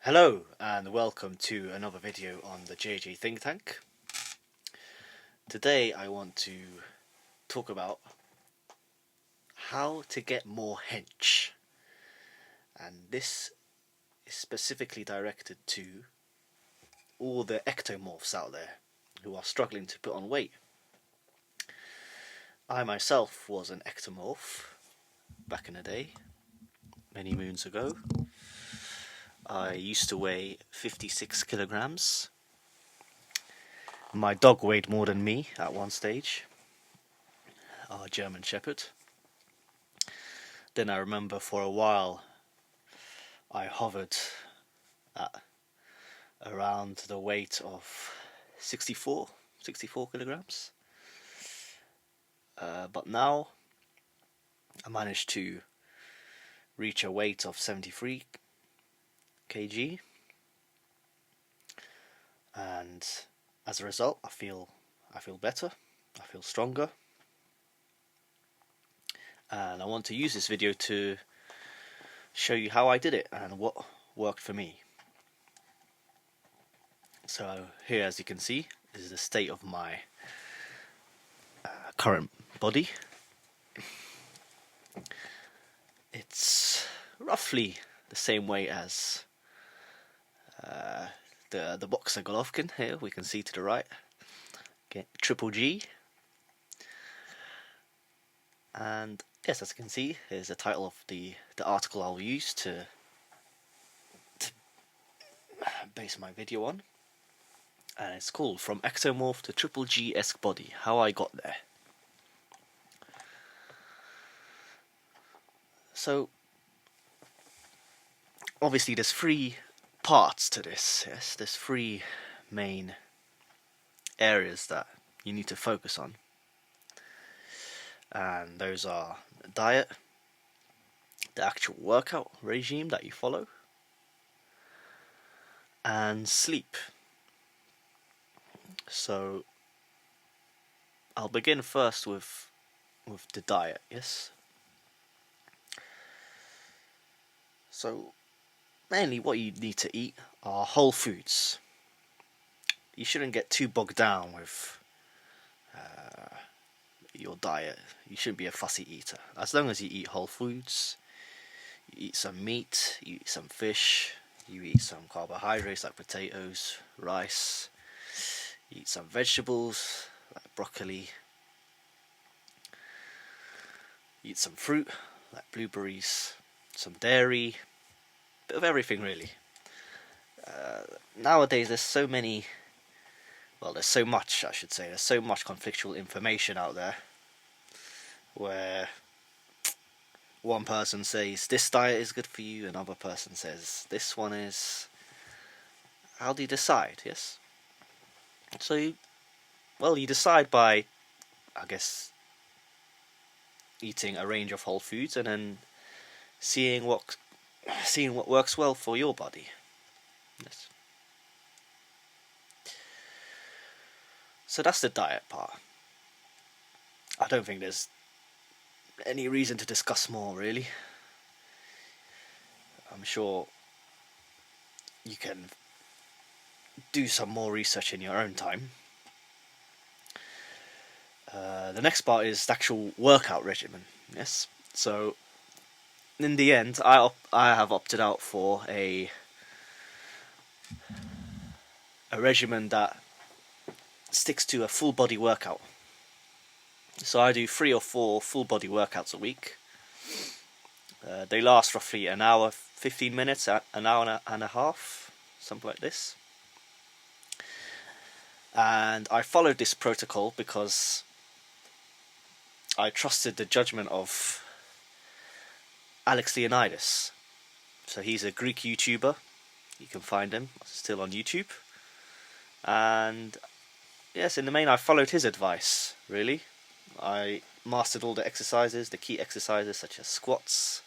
Hello and welcome to another video on the JJ Think Tank. Today I want to talk about how to get more hench, and this is specifically directed to all the ectomorphs out there who are struggling to put on weight. I myself was an ectomorph back in the day, many moons ago. I used to weigh 56 kilograms. My dog weighed more than me at one stage, our German Shepherd. Then I remember for a while I hovered at around the weight of 64 kilograms. But now I managed to reach a weight of 73 kg, and as a result I feel better, I feel stronger, and I want to use this video to show you how I did it and what worked for me. So here, as you can see, is the state of my current body. It's roughly the same weight as the boxer Golovkin. Here we can see to the right. Okay, triple G. And yes, as you can see, here's the title of the article I'll use to base my video on. And it's called From Ectomorph to Triple G-esque Body, How I Got There. So, obviously there's three parts to this, yes? There's three main areas that you need to focus on. And those are diet, the actual workout regime that you follow, and sleep. So I'll begin first with the diet, yes? So mainly what you need to eat are whole foods. You shouldn't get too bogged down with your diet. You shouldn't be a fussy eater. As long as you eat whole foods, you eat some meat, you eat some fish, you eat some carbohydrates like potatoes, rice, you eat some vegetables like broccoli, you eat some fruit like blueberries, some dairy, bit of everything really. Nowadays there's so much conflictual information out there, where one person says this diet is good for you, another person says this one is. How do you decide? Yes. So you decide by, I guess, eating a range of whole foods and then seeing what works well for your body. Yes. So that's the diet part. I don't think there's any reason to discuss more, really. I'm sure you can do some more research in your own time. The next part is the actual workout regimen. Yes. So in the end, I have opted out for a regimen that sticks to a full body workout. So I do 3 or 4 full body workouts a week. They last roughly an hour, 15 minutes, an hour and a half, something like this. And I followed this protocol because I trusted the judgment of Alex Leonidas. So he's a Greek YouTuber. You can find him still on YouTube. And yes, in the main I followed his advice, really. I mastered all the exercises, the key exercises such as squats,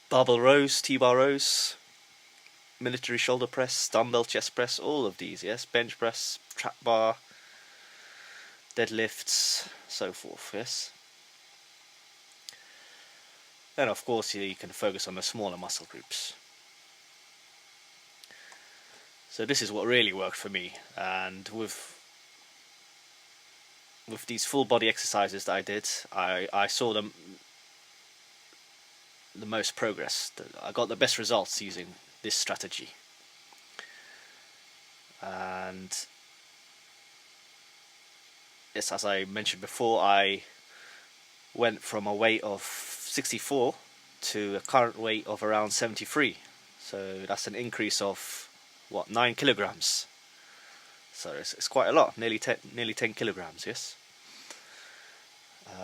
barbell rows, T-bar rows, military shoulder press, dumbbell chest press, all of these, yes, bench press, trap bar, deadlifts, so forth, yes. Then of course you can focus on the smaller muscle groups. So this is what really worked for me, and with these full body exercises that I did, I saw the most progress. I got the best results using this strategy. And yes, as I mentioned before, I went from a weight of 64 to a current weight of around 73. So that's an increase of, what, 9 kilograms. So it's quite a lot, nearly 10 kilograms, yes.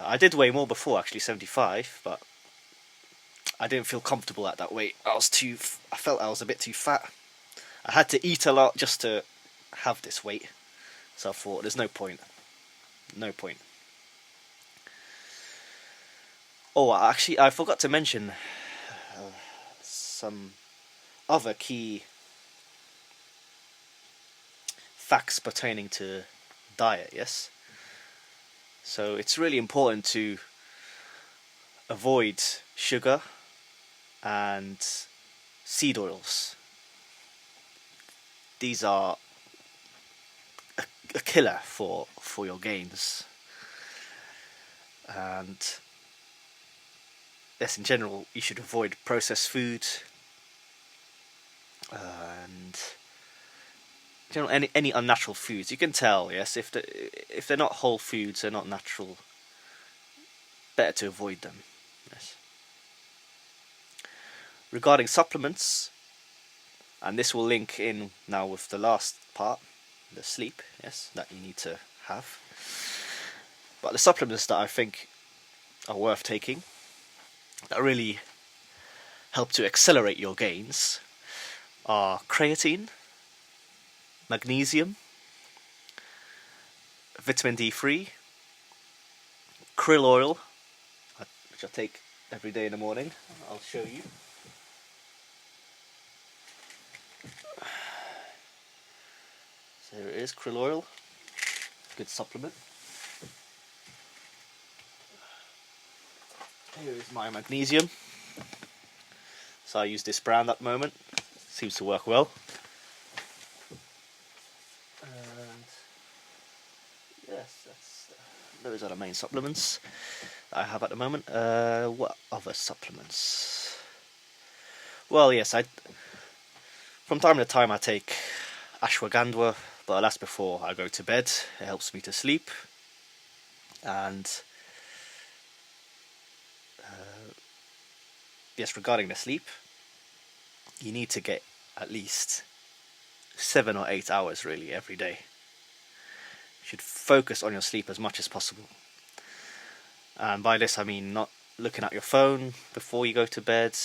I did weigh more before, actually, 75, but I didn't feel comfortable at that weight. I felt I was a bit too fat. I had to eat a lot just to have this weight. So I thought, there's no point. No point. Oh, actually, I forgot to mention some other key facts pertaining to diet, yes? So it's really important to avoid sugar and seed oils. These are a killer for your gains. And yes, in general, you should avoid processed food and in general, any unnatural foods. You can tell, yes, if they're not whole foods, they're not natural. Better to avoid them. Yes. Regarding supplements, and this will link in now with the last part, the sleep, yes, that you need to have. But the supplements that I think are worth taking, that really help to accelerate your gains, are creatine, magnesium, vitamin D3, krill oil, which I take every day in the morning. I'll show you. So here it is, krill oil, good supplement. Here is my magnesium. So I use this brand at the moment. Seems to work well. And yes, those are the main supplements I have at the moment. What other supplements? Well, yes, from time to time I take ashwagandha, but that's before I go to bed. It helps me to sleep. And yes, regarding the sleep, you need to get at least 7 or 8 hours really every day. You should focus on your sleep as much as possible. And by this I mean not looking at your phone before you go to bed,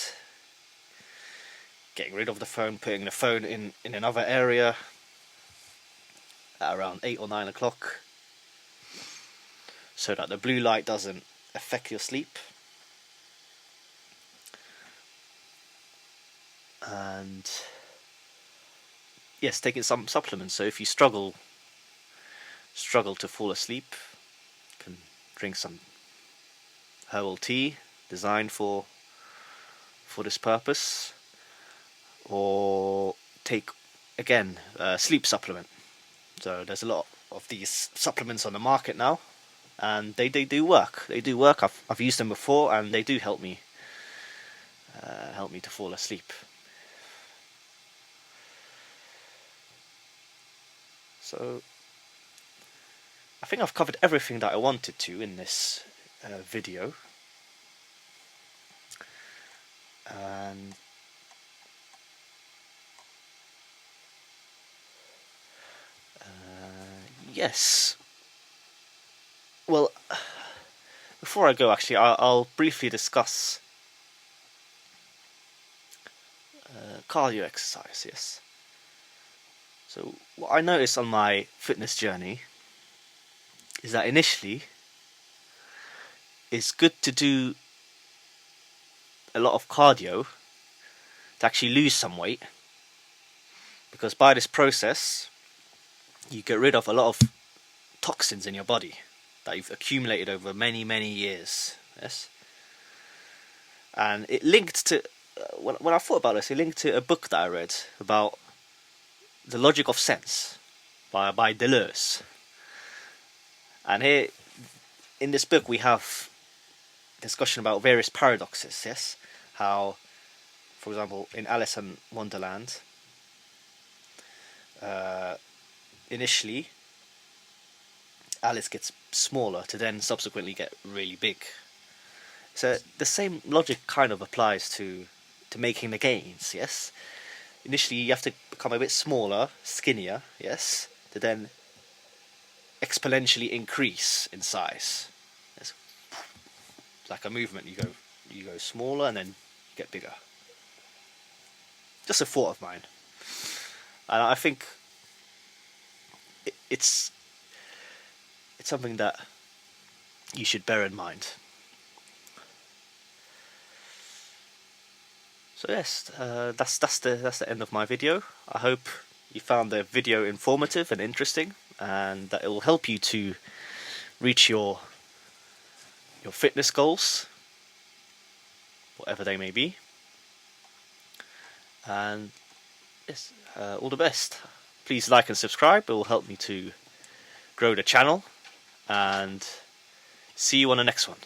getting rid of the phone, putting the phone in another area at around 8 or 9 o'clock, so that the blue light doesn't affect your sleep. And yes, taking some supplements. So if you struggle to fall asleep, you can drink some herbal tea designed for this purpose, or take again a sleep supplement. So there's a lot of these supplements on the market now, and they do work. They do work. I've used them before, and they do help me to fall asleep. So I think I've covered everything that I wanted to in this video. And yes. Well, before I go, actually, I'll briefly discuss cardio exercise, yes. So what I noticed on my fitness journey is that initially it's good to do a lot of cardio to actually lose some weight, because by this process you get rid of a lot of toxins in your body that you've accumulated over many years, yes. And it linked to when I thought about this, it linked to a book that I read about The Logic of Sense by Deleuze. And here, in this book, we have discussion about various paradoxes, yes? How, for example, in Alice in Wonderland, initially, Alice gets smaller to then subsequently get really big. So the same logic kind of applies to making the gains, yes? Initially, you have to become a bit smaller, skinnier, yes? To then exponentially increase in size. It's like a movement. You go smaller and then you get bigger. Just a thought of mine, and I think it's something that you should bear in mind. So yes, that's the end of my video. I hope you found the video informative and interesting, and that it will help you to reach your fitness goals, whatever they may be. And yes, all the best. Please like and subscribe. It will help me to grow the channel, and see you on the next one.